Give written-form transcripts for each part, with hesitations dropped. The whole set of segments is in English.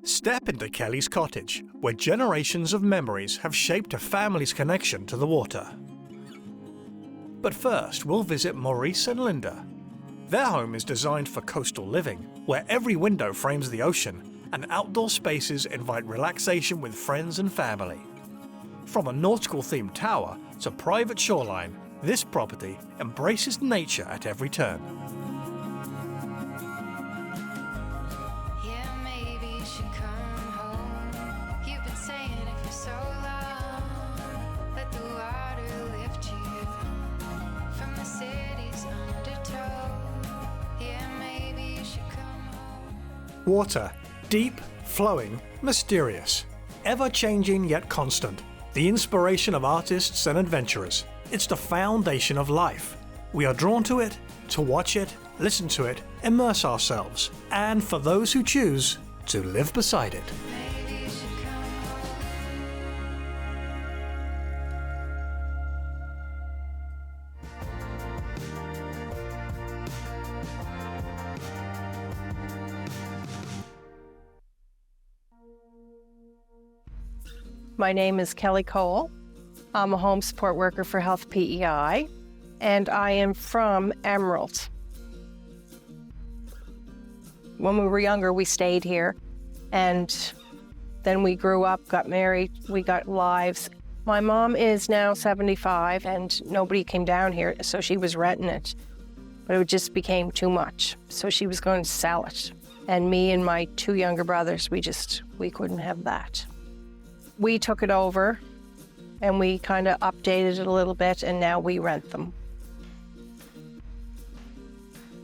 Step into Kellie's cottage, where generations of memories have shaped a family's connection to the water. But first, we'll visit Maurice and Linda. Their home is designed for coastal living, where every window frames the ocean, and outdoor spaces invite relaxation with friends and family. From a nautical-themed tower to private shoreline, this property embraces nature at every turn. Water, deep, flowing, mysterious, ever-changing yet constant. The inspiration of artists and adventurers. It's the foundation of life. We are drawn to it, to watch it, listen to it, immerse ourselves, and for those who choose, to live beside it. My name is Kellie Cole. I'm a home support worker for Health PEI, and I am from Emerald. When we were younger, we stayed here, and then we grew up, got married, we got lives. My mom is now 75, and nobody came down here, so she was renting it. But it just became too much, so she was going to sell it. And me and my two younger brothers, we couldn't have that. We took it over and we kind of updated it a little bit, and now we rent them.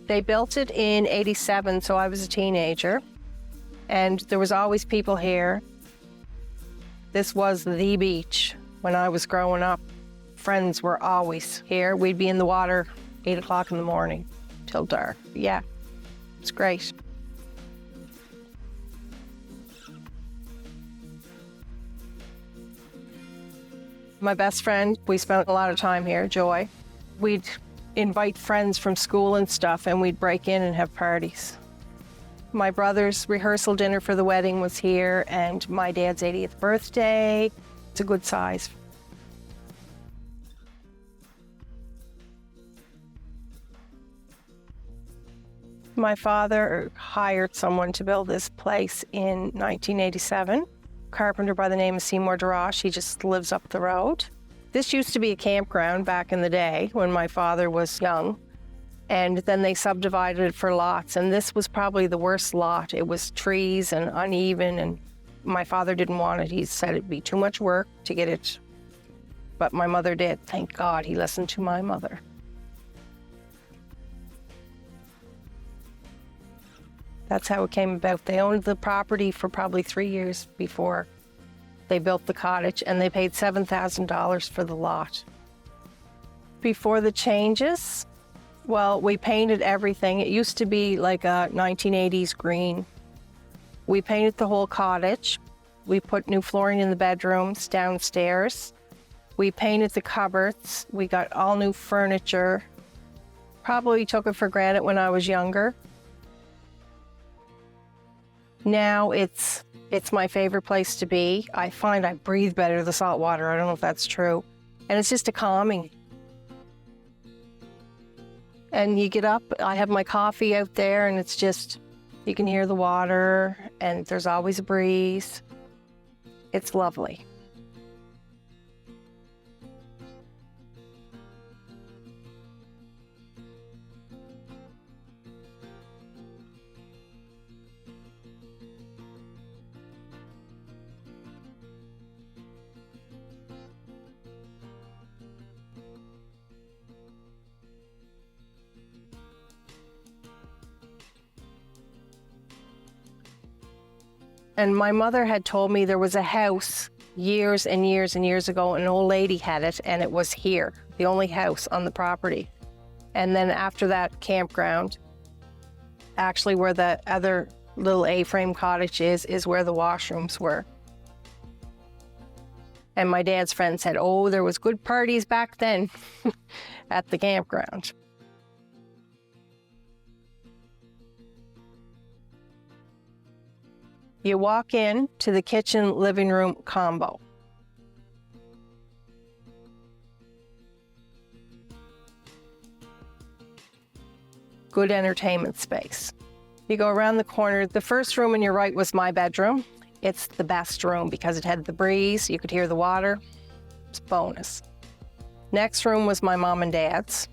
They built it in '87, so I was a teenager, and there was always people here. This was the beach when I was growing up. Friends were always here. We'd be in the water 8 o'clock in the morning till dark. Yeah, it's great. My best friend, we spent a lot of time here, Joy. We'd invite friends from school and stuff, and we'd break in and have parties. My brother's rehearsal dinner for the wedding was here, and my dad's 80th birthday. It's a good size. My father hired someone to build this place in 1987. Carpenter by the name of Seymour DeRoche. He just lives up the road. This used to be a campground back in the day when my father was young, and then they subdivided it for lots, and this was probably the worst lot. It was trees and uneven, and my father didn't want it. He said it'd be too much work to get it, but my mother did. Thank God he listened to my mother. That's how it came about. They owned the property for probably 3 years before they built the cottage, and they paid $7,000 for the lot. Before the changes, well, we painted everything. It used to be like a 1980s green. We painted the whole cottage. We put new flooring in the bedrooms, downstairs. We painted the cupboards. We got all new furniture. Probably took it for granted when I was younger. Now it's my favorite place to be. I find I breathe better the salt water. I don't know if that's true. And it's just a calming. And you get up, I have my coffee out there, and it's just, you can hear the water, and there's always a breeze. It's lovely. And my mother had told me there was a house years and years and years ago, an old lady had it, and it was here, the only house on the property. And then after that campground, actually where the other little A-frame cottage is where the washrooms were. And my dad's friend said, oh, there was good parties back then at the campground. You walk in to the kitchen living room combo. Good entertainment space. You go around the corner. The first room on your right was my bedroom. It's the best room because it had the breeze. You could hear the water. It's bonus. Next room was my mom and dad's.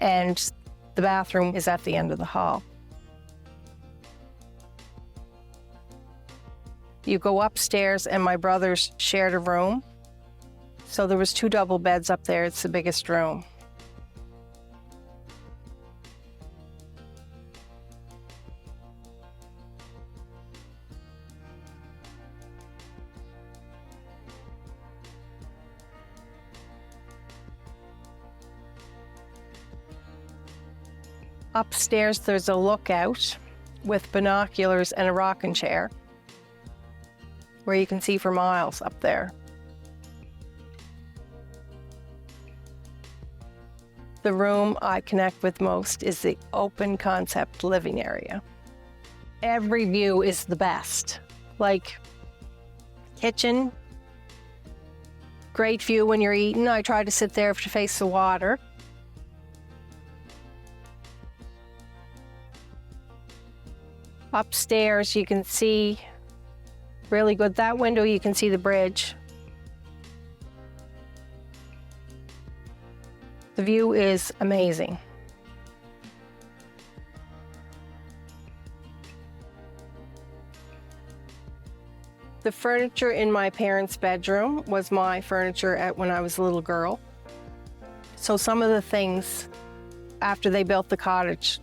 And the bathroom is at the end of the hall. You go upstairs and my brothers shared a room. So there was 2 double beds up there. It's the biggest room. Upstairs, there's a lookout with binoculars and a rocking chair where you can see for miles up there. The room I connect with most is the open concept living area. Every view is the best. Like kitchen, great view when you're eating. I try to sit there to face the water. Upstairs, you can see really good. That window, you can see the bridge. The view is amazing. The furniture in my parents' bedroom was my furniture when I was a little girl. So some of the things after they built the cottage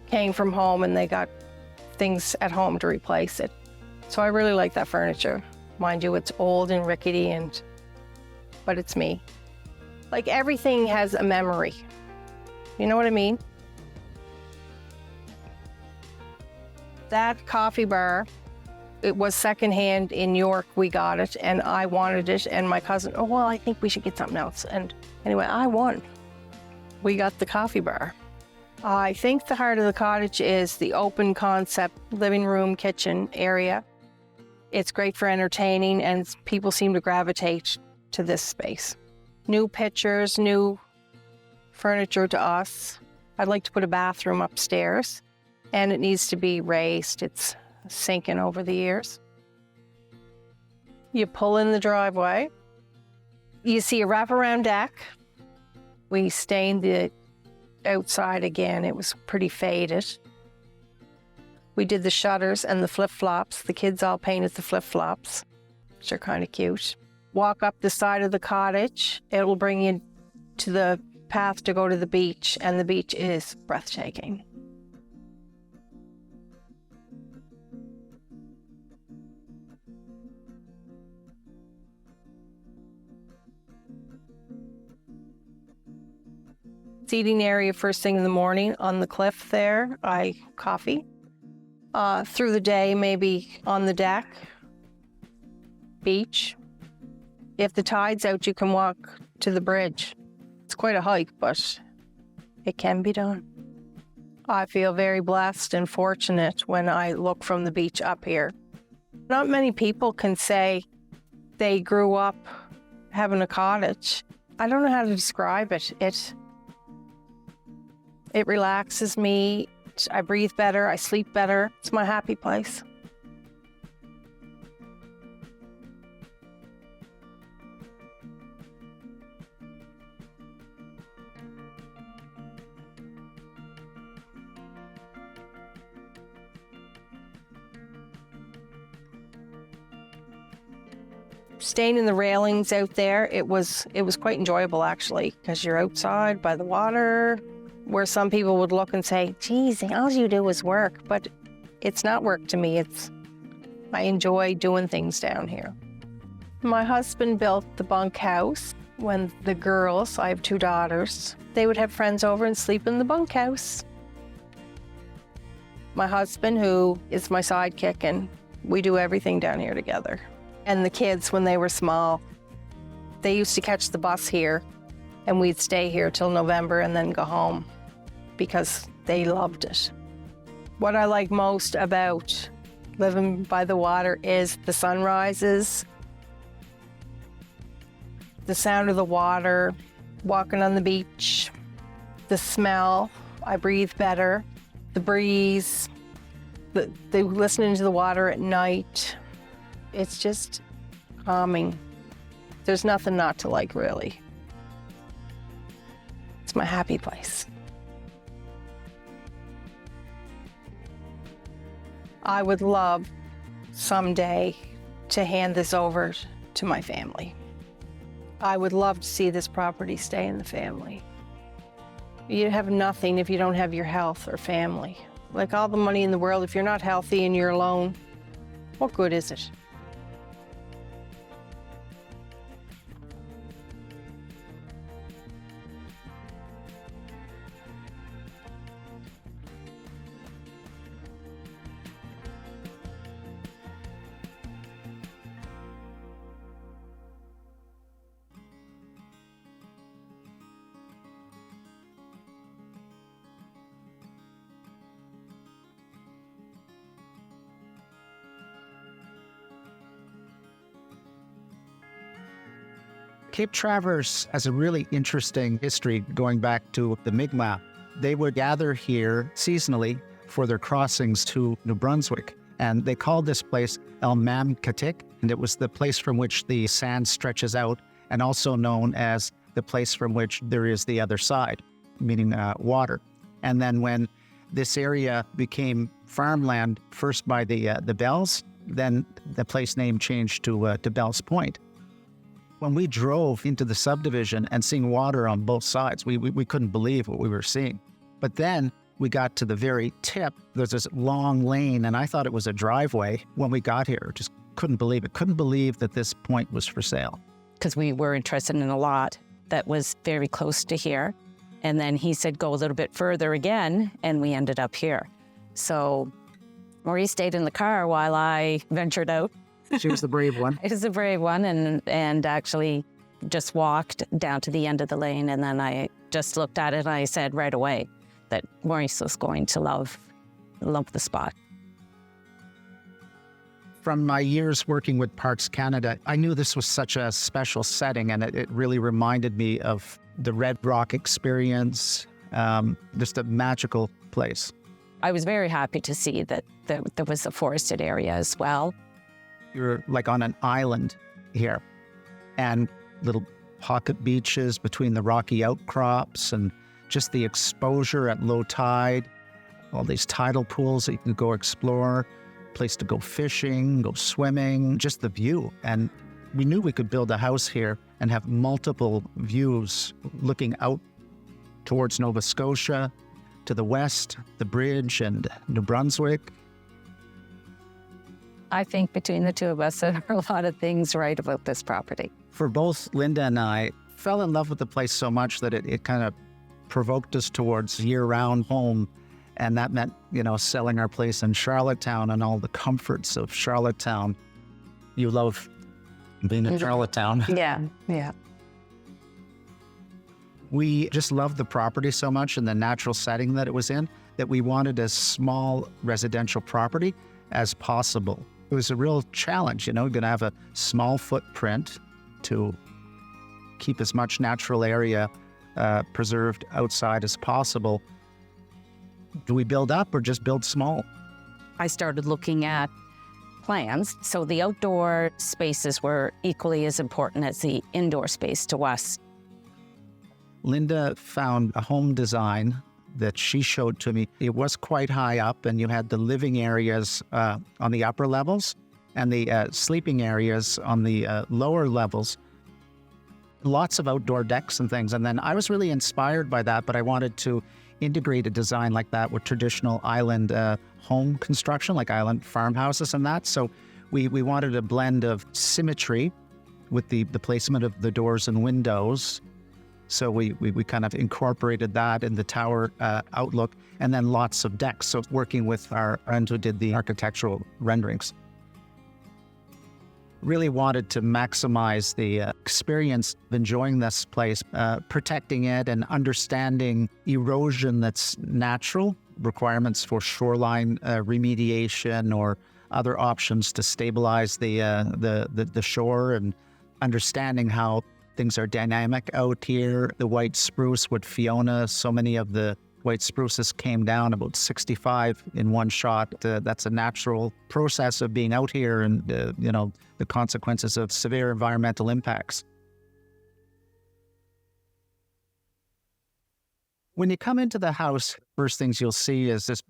came from home and they got things at home to replace it. So I really like that furniture. Mind you, it's old and rickety, but it's me. Like everything has a memory. You know what I mean? That coffee bar, it was secondhand in York. We got it and I wanted it, and my cousin, oh, well, I think we should get something else. And anyway, I won. We got the coffee bar. I think the heart of the cottage is the open concept living room, kitchen area. It's great for entertaining and people seem to gravitate to this space. New pictures, new furniture to us. I'd like to put a bathroom upstairs and it needs to be raised. It's sinking over the years. You pull in the driveway. You see a wraparound deck. We stained the outside again. It was pretty faded. We did the shutters and the flip-flops. The kids all painted the flip-flops, which are kind of cute. Walk up the side of the cottage. It will bring you to the path to go to the beach, and the beach is breathtaking. Seating area first thing in the morning on the cliff there. Coffee. Through the day, maybe on the deck, beach. If the tide's out, you can walk to the bridge. It's quite a hike, but it can be done. I feel very blessed and fortunate when I look from the beach up here. Not many people can say they grew up having a cottage. I don't know how to describe it. It relaxes me. I breathe better. I sleep better. It's my happy place. Staying in the railings out there, it was quite enjoyable actually, because you're outside by the water, where some people would look and say, geez, all you do is work. But it's not work to me. I enjoy doing things down here. My husband built the bunkhouse when the girls, I have 2 daughters, they would have friends over and sleep in the bunkhouse. My husband, who is my sidekick, and we do everything down here together. And the kids, when they were small, they used to catch the bus here and we'd stay here till November and then go home because they loved it. What I like most about living by the water is the sunrises, the sound of the water, walking on the beach, the smell, I breathe better, the breeze, the listening to the water at night. It's just calming. There's nothing not to like, really. It's my happy place. I would love someday to hand this over to my family. I would love to see this property stay in the family. You have nothing if you don't have your health or family. Like all the money in the world, if you're not healthy and you're alone, what good is it? Cape Traverse has a really interesting history going back to the Mi'kmaq. They would gather here seasonally for their crossings to New Brunswick, and they called this place El Mamkatik, and it was the place from which the sand stretches out, and also known as the place from which there is the other side, meaning water. And then when this area became farmland, first by the Bells, then the place name changed to Bells Point. When we drove into the subdivision and seeing water on both sides, we couldn't believe what we were seeing. But then we got to the very tip. There's this long lane, and I thought it was a driveway when we got here. Just couldn't believe it. Couldn't believe that this point was for sale. Because we were interested in a lot that was very close to here. And then he said, go a little bit further again, and we ended up here. So Maurice stayed in the car while I ventured out. She was the brave one. I was the brave one, and actually just walked down to the end of the lane, and then I just looked at it and I said right away that Maurice was going to love the spot. From my years working with Parks Canada, I knew this was such a special setting, and it really reminded me of the Red Rock experience, just a magical place. I was very happy to see that there was a forested area as well. You're like on an island here, and little pocket beaches between the rocky outcrops, and just the exposure at low tide, all these tidal pools that you can go explore, place to go fishing, go swimming, just the view. And we knew we could build a house here and have multiple views looking out towards Nova Scotia, to the west, the bridge, and New Brunswick. I think between the two of us, there are a lot of things right about this property. For both Linda and I, fell in love with the place so much that it kind of provoked us towards year-round home. And that meant, selling our place in Charlottetown and all the comforts of Charlottetown. You love being in Charlottetown. Yeah. We just loved the property so much and the natural setting that it was in that we wanted as small residential property as possible. It was a real challenge, going to have a small footprint to keep as much natural area preserved outside as possible. Do we build up or just build small? I started looking at plans, so the outdoor spaces were equally as important as the indoor space to us. Linda found a home design that she showed to me. It was quite high up, and you had the living areas on the upper levels and the sleeping areas on the lower levels. Lots of outdoor decks and things. And then I was really inspired by that, but I wanted to integrate a design like that with traditional island home construction, like island farmhouses and that. So we wanted a blend of symmetry with the placement of the doors and windows. So we kind of incorporated that in the tower outlook, and then lots of decks. So working with our friend who did the architectural renderings. Really wanted to maximize the experience of enjoying this place, protecting it and understanding erosion that's natural, requirements for shoreline remediation or other options to stabilize the shore, and understanding how things are dynamic out here. The white spruce with Fiona, so many of the white spruces came down, about 65 in one shot. That's a natural process of being out here, and the consequences of severe environmental impacts. When you come into the house, first things you'll see is this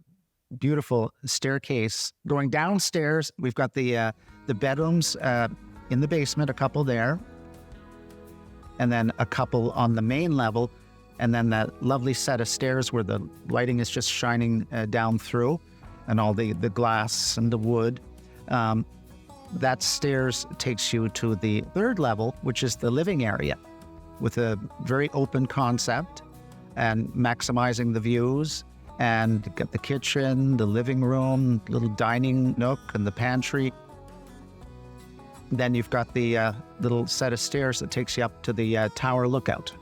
beautiful staircase going downstairs. We've got the bedrooms in the basement, a couple there, and then a couple on the main level, and then that lovely set of stairs where the lighting is just shining down through, and all the glass and the wood. That stairs takes you to the third level, which is the living area, with a very open concept and maximizing the views. And you got the kitchen, the living room, little dining nook, and the pantry. Then you've got the little set of stairs that takes you up to the tower lookout.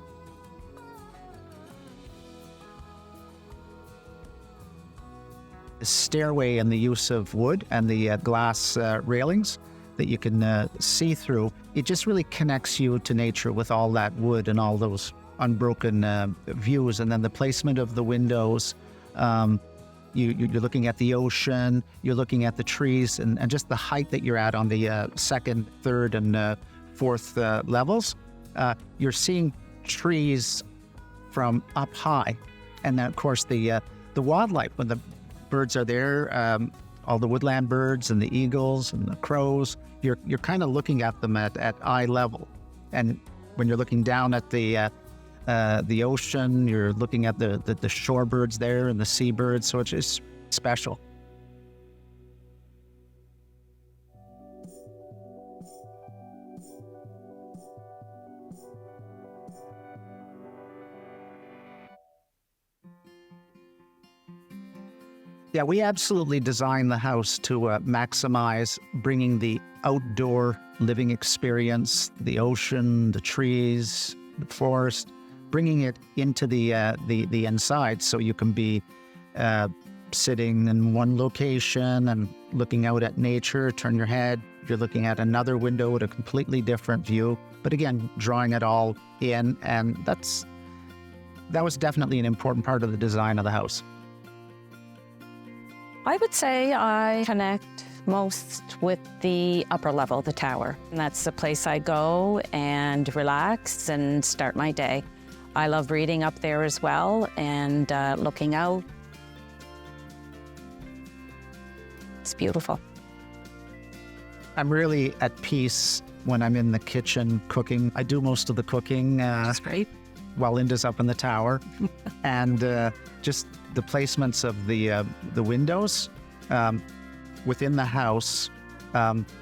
The stairway and the use of wood and the glass railings that you can see through, it just really connects you to nature with all that wood and all those unbroken views. And then the placement of the windows, you're looking at the ocean, you're looking at the trees, and just the height that you're at on the second, third, and fourth levels. You're seeing trees from up high. And then, of course, the wildlife, when the birds are there, all the woodland birds and the eagles and the crows, you're kind of looking at them at eye level. And when you're looking down at the ocean, you're looking at the shorebirds there and the seabirds, so it's just special. Yeah, we absolutely designed the house to maximize bringing the outdoor living experience, the ocean, the trees, the forest, bringing it into the inside, so you can be sitting in one location and looking out at nature. Turn your head, you're looking at another window with a completely different view. But again, drawing it all in, and that was definitely an important part of the design of the house. I would say I connect most with the upper level, the tower. And that's the place I go and relax and start my day. I love reading up there as well, and looking out. It's beautiful. I'm really at peace when I'm in the kitchen cooking. I do most of the cooking. That's great. While Linda's up in the tower. And just the placements of the windows within the house.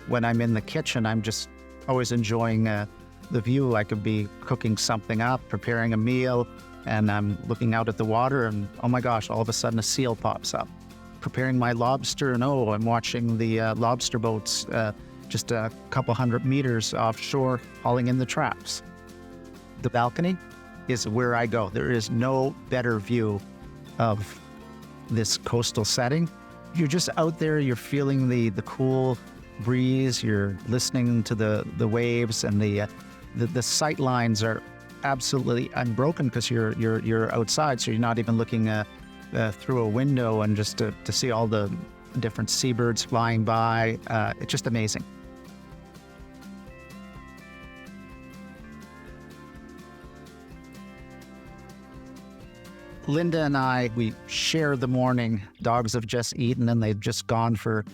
When I'm in the kitchen, I'm just always enjoying the view. I could be cooking something up, preparing a meal, and I'm looking out at the water, and oh my gosh, all of a sudden a seal pops up. Preparing my lobster, and I'm watching the lobster boats just a couple hundred meters offshore hauling in the traps. The balcony is where I go. There is no better view of this coastal setting. You're just out there, you're feeling the cool breeze, you're listening to the waves, and the sight lines are absolutely unbroken because you're outside, so you're not even looking through a window, and just to see all the different seabirds flying by. It's just amazing. Linda and I, we share the morning. Dogs have just eaten and they've just gone for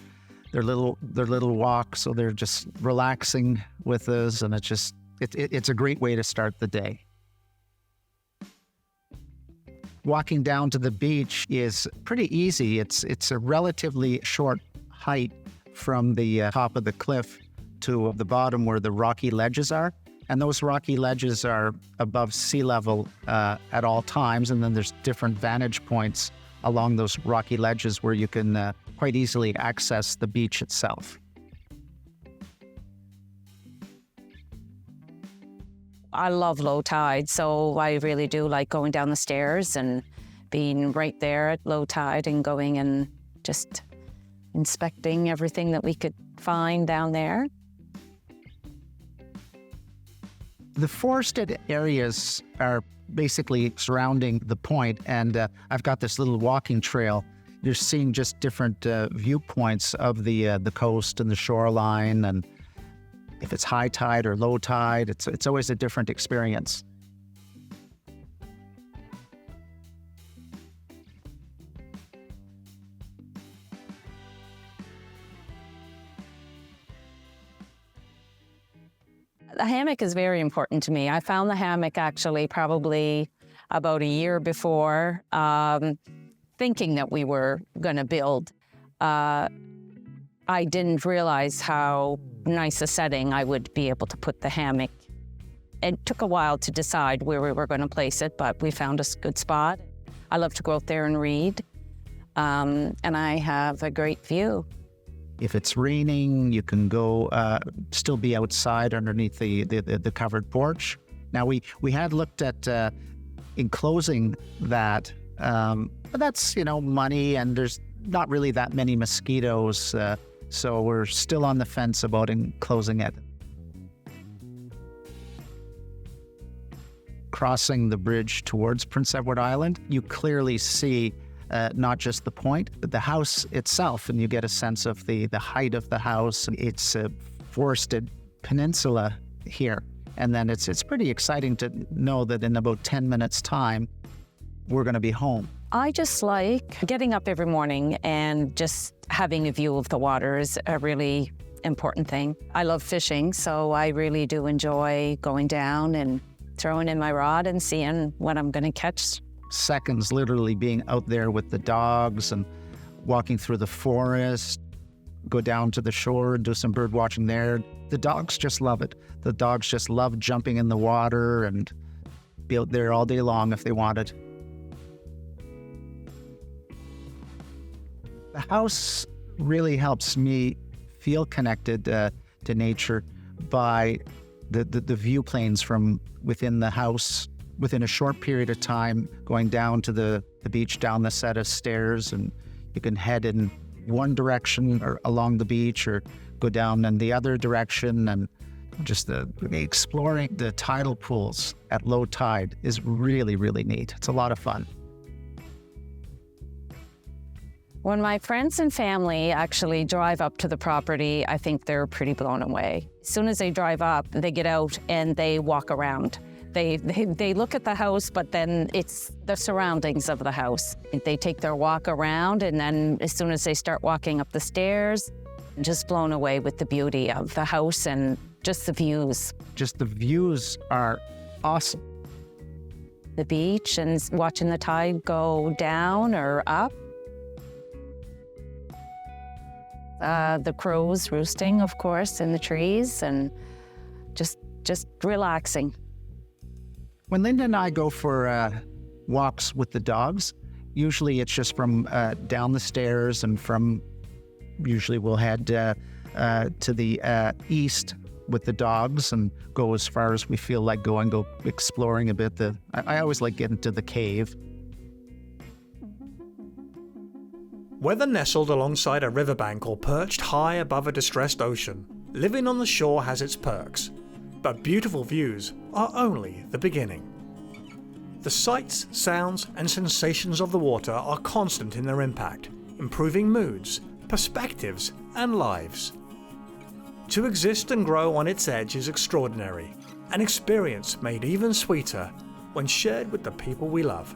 their little walk, so they're just relaxing with us, and it's a great way to start the day. Walking down to the beach is pretty easy. It's a relatively short height from the top of the cliff to the bottom where the rocky ledges are. And those rocky ledges are above sea level at all times. And then there's different vantage points along those rocky ledges where you can quite easily access the beach itself. I love low tide, so I really do like going down the stairs and being right there at low tide and going and just inspecting everything that we could find down there. The forested areas are basically surrounding the point, and I've got this little walking trail. You're seeing just different viewpoints of the coast and the shoreline, and if it's high tide or low tide, it's always a different experience. The hammock is very important to me. I found the hammock actually probably about a year before, thinking that we were going to build. I didn't realize how nice a setting I would be able to put the hammock. It took a while to decide where we were going to place it, but we found a good spot. I love to go out there and read, and I have a great view. If it's raining, you can go still be outside underneath the covered porch. Now, we had looked at enclosing that, but that's, money, and there's not really that many mosquitoes, so we're still on the fence about enclosing it. Crossing the bridge towards Prince Edward Island, you clearly see not just the point, but the house itself, and you get a sense of the height of the house. It's a forested peninsula here, and then it's pretty exciting to know that in about 10 minutes' time, we're going to be home. I just like getting up every morning and just having a view of the water is a really important thing. I love fishing, so I really do enjoy going down and throwing in my rod and seeing what I'm going to catch. Seconds literally being out there with the dogs and walking through the forest, go down to the shore and do some bird watching there. The dogs just love it. The dogs just love jumping in the water and be out there all day long if they wanted. The house really helps me feel connected to nature by the view planes from within the house. Within a short period of time, going down to the beach, down the set of stairs, and you can head in one direction or along the beach or go down in the other direction, and just exploring the tidal pools at low tide is really, really neat. It's a lot of fun. When my friends and family actually drive up to the property, I think they're pretty blown away. As soon as they drive up, they get out and they walk around. They look at the house, but then it's the surroundings of the house. They take their walk around, and then as soon as they start walking up the stairs, just blown away with the beauty of the house and just the views. Just the views are awesome. The beach and watching the tide go down or up. The crows roosting, of course, in the trees, and just relaxing. When Linda and I go for walks with the dogs, usually it's just from down the stairs, and usually we'll head to the east with the dogs and go as far as we feel like going, go exploring a bit. I always like getting to the cave. Whether nestled alongside a riverbank or perched high above a distressed ocean, living on the shore has its perks. But beautiful views are only the beginning. The sights, sounds, and sensations of the water are constant in their impact, improving moods, perspectives, and lives. To exist and grow on its edge is extraordinary, an experience made even sweeter when shared with the people we love.